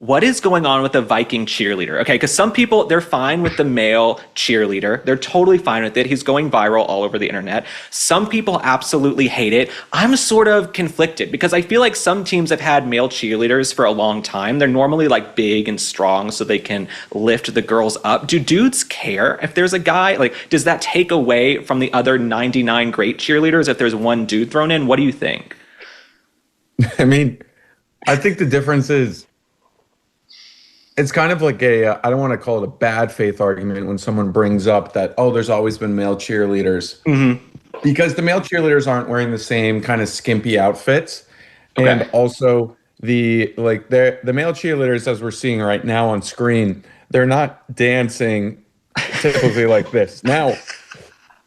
What is going on with the Viking cheerleader? Okay, because some people, they're fine with the male cheerleader. They're totally fine with it. He's going viral all over the internet. Some people absolutely hate it. I'm sort of conflicted because I feel like some teams have had male cheerleaders for a long time. They're normally like big and strong so they can lift the girls up. Do dudes care if there's a guy? Like, does that take away from the other 99 great cheerleaders if there's one dude thrown in? What do you think? I mean, I think the difference is it's kind of like I don't want to call it a bad faith argument when someone brings up that, oh, there's always been male cheerleaders. Because the male cheerleaders aren't wearing the same kind of skimpy outfits. Okay. And also the male cheerleaders, as we're seeing right now on screen, they're not dancing typically like this. Now,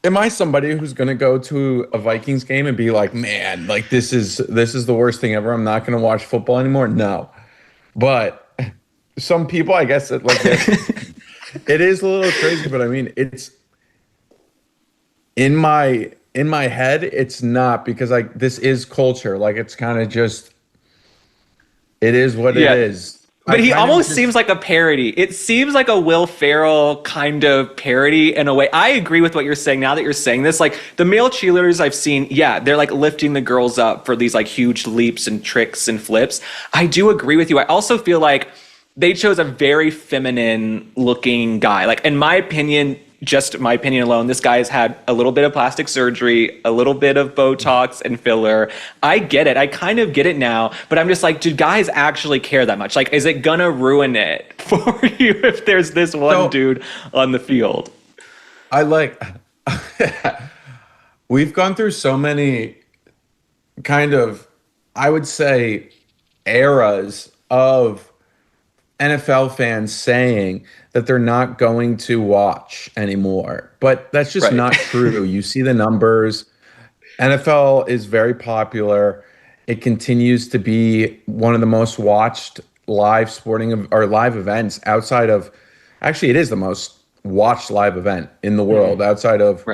am I somebody who's going to go to a Vikings game and be like, man, like this is the worst thing ever. I'm not going to watch football anymore? No. But some people, I guess, it is a little crazy, but I mean, it's in my head, it's not, because like this is culture. Like it's kind of just, it is what it is. But he almost seems like a parody. It seems like a Will Ferrell kind of parody in a way. I agree with what you're saying now that you're saying this. Like the male cheerleaders I've seen, yeah, they're like lifting the girls up for these like huge leaps and tricks and flips. I do agree with you. I also feel like they chose a very feminine looking guy. Like in my opinion, just my opinion alone, this guy has had a little bit of plastic surgery, a little bit of Botox and filler. I get it. I kind of get it now, but I'm just like, do guys actually care that much? Like, is it gonna ruin it for you if there's this one dude on the field? We've gone through so many kind of, I would say, eras of NFL fans saying that they're not going to watch anymore. But that's just not true. You see the numbers. NFL is very popular. It continues to be one of the most watched live events outside of, actually it is the most watched live event in the world outside of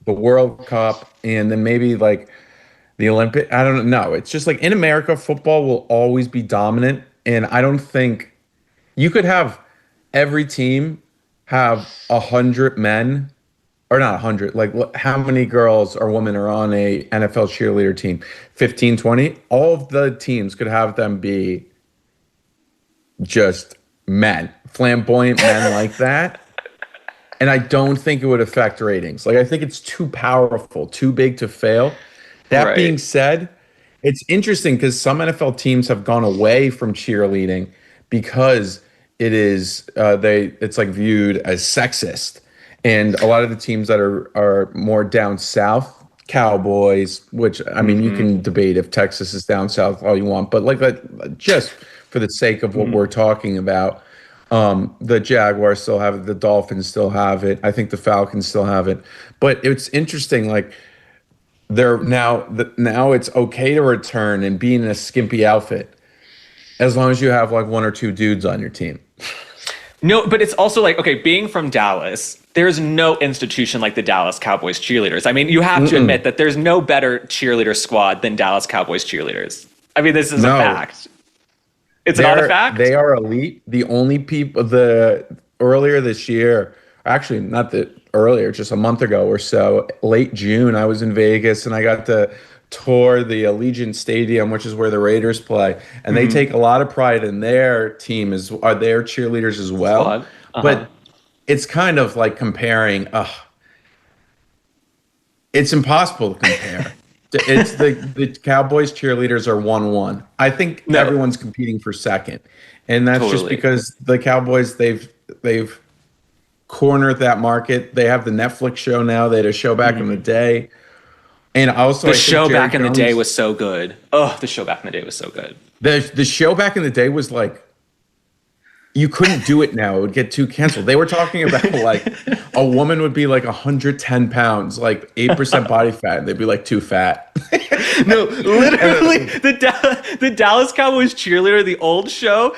the World Cup and then maybe like the Olympic. I don't know. It's just like in America, football will always be dominant. And I don't think you could have every team have 100 men, or not 100. Like how many girls or women are on a NFL cheerleader team? 15, 20? All of the teams could have them be just men, flamboyant men like that. And I don't think it would affect ratings. Like I think it's too powerful, too big to fail. That being said, it's interesting because some NFL teams have gone away from cheerleading because it's like viewed as sexist. And a lot of the teams that are more down south, Cowboys, which I mean you can debate if Texas is down south all you want, but like that, just for the sake of what we're talking about, the Jaguars still have it, the Dolphins still have it, I think the Falcons still have it. But it's interesting, like now it's okay to return and be in a skimpy outfit as long as you have like one or two dudes on your team. No, but it's also like, okay, being from Dallas, there's no institution like the Dallas Cowboys Cheerleaders. I mean, you have to admit that there's no better cheerleader squad than Dallas Cowboys Cheerleaders. I mean, this is a fact. It's not a fact? They are elite. The only people, earlier this year, actually not earlier, just a month ago or so, late June, I was in Vegas and I got to tour the Allegiant Stadium, which is where the Raiders play. And they take a lot of pride in their team, are their cheerleaders as well. But it's kind of like comparing, it's impossible to compare. It's the Cowboys cheerleaders are 1-1. I think everyone's competing for second. And that's just because the Cowboys, they've cornered that market. They have the Netflix show now. They had a show back in the day. And also the show back in the day was so good. Oh, the show back in the day was so good. The show back in the day was like, you couldn't do it now. It would get too canceled. They were talking about like a woman would be like 110 pounds, like 8% body fat. And they'd be like too fat. No, literally, the Dallas Cowboys cheerleader, the old show,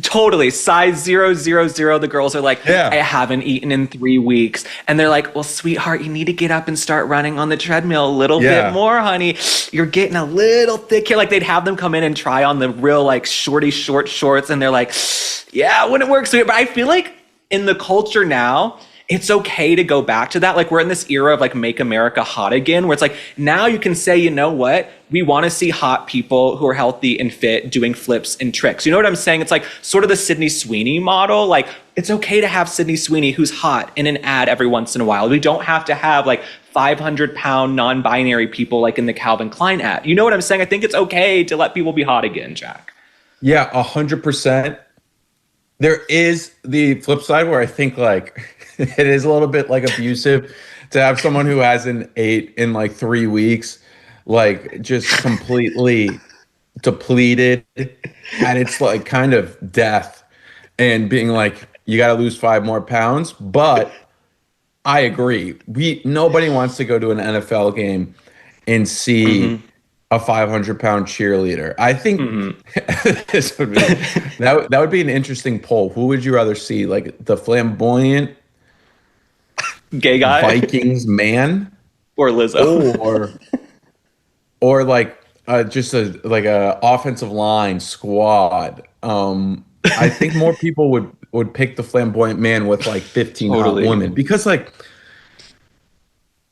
totally size 000. The girls are like, Yeah. I haven't eaten in 3 weeks, and they're like, well, sweetheart, you need to get up and start running on the treadmill a little bit more, honey. You're getting a little thick here. Like they'd have them come in and try on the real like short shorts, and they're like, yeah, it wouldn't work. So, but I feel like in the culture now, it's okay to go back to that. Like we're in this era of like make America hot again, where it's like now you can say, you know what? We want to see hot people who are healthy and fit doing flips and tricks. You know what I'm saying? It's like sort of the Sydney Sweeney model. Like it's okay to have Sydney Sweeney who's hot in an ad every once in a while. We don't have to have like 500-pound non-binary people like in the Calvin Klein ad. You know what I'm saying? I think it's okay to let people be hot again, Jack. Yeah, 100%. There is the flip side where I think like it is a little bit like abusive to have someone who hasn't ate in like 3 weeks, like just completely depleted, and it's like kind of death, and being like, you got to lose 5 more pounds. But I agree. Nobody wants to go to an NFL game and see a 500-pound cheerleader. I think this would be that would be an interesting poll. Who would you rather see, like the flamboyant gay guy Vikings man, or Lizzo, or like just a offensive line squad? I think more people would pick the flamboyant man with like 15 hot women, because like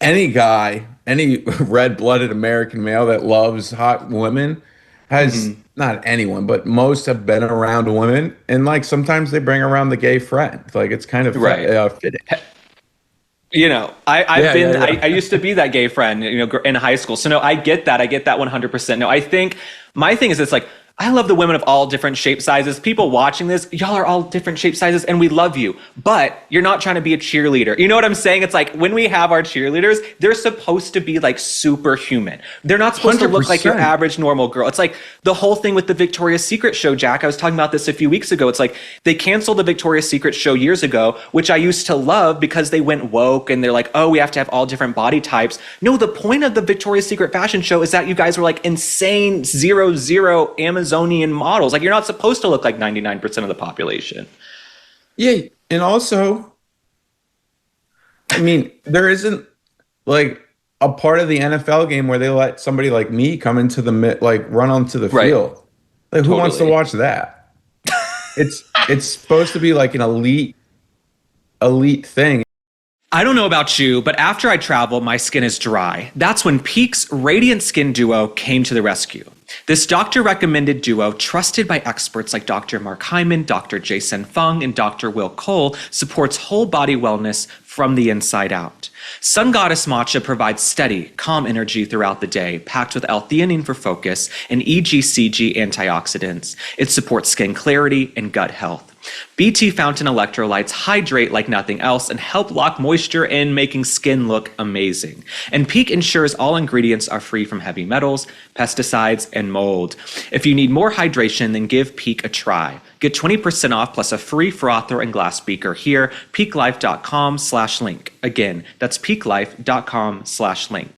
any guy, any red-blooded American male that loves hot women has, not anyone, but most have been around women, and like sometimes they bring around the gay friend. Like it's kind of fitting. You know, I used to be that gay friend, you know, in high school. So no, I get that 100%. No, I think my thing is it's like, I love the women of all different shape sizes. People watching this, y'all are all different shape sizes and we love you, but you're not trying to be a cheerleader. You know what I'm saying? It's like when we have our cheerleaders, they're supposed to be like superhuman. They're not supposed 100%. To look like your average normal girl. It's like the whole thing with the Victoria's Secret show, Jack. I was talking about this a few weeks ago. It's like they canceled the Victoria's Secret show years ago, which I used to love because they went woke and they're like, oh, we have to have all different body types. No, the point of the Victoria's Secret fashion show is that you guys were like insane 0 Amazonian models. Like you're not supposed to look like 99% of the population. Yeah, and also, I mean, there isn't like a part of the NFL game where they let somebody like me come into the run onto the field. Like who wants to watch that? It's supposed to be like an elite thing. I don't know about you, but after I travel, my skin is dry. That's when Peak's Radiant Skin Duo came to the rescue. This doctor-recommended duo, trusted by experts like Dr. Mark Hyman, Dr. Jason Fung, and Dr. Will Cole, supports whole body wellness from the inside out. Sun Goddess Matcha provides steady, calm energy throughout the day, packed with L-theanine for focus and EGCG antioxidants. It supports skin clarity and gut health. BT Fountain electrolytes hydrate like nothing else and help lock moisture in, making skin look amazing. And Peak ensures all ingredients are free from heavy metals, pesticides, and mold. If you need more hydration, then give Peak a try. Get 20% off plus a free frother and glass beaker here, peaklife.com/link. Again, that's peaklife.com/link.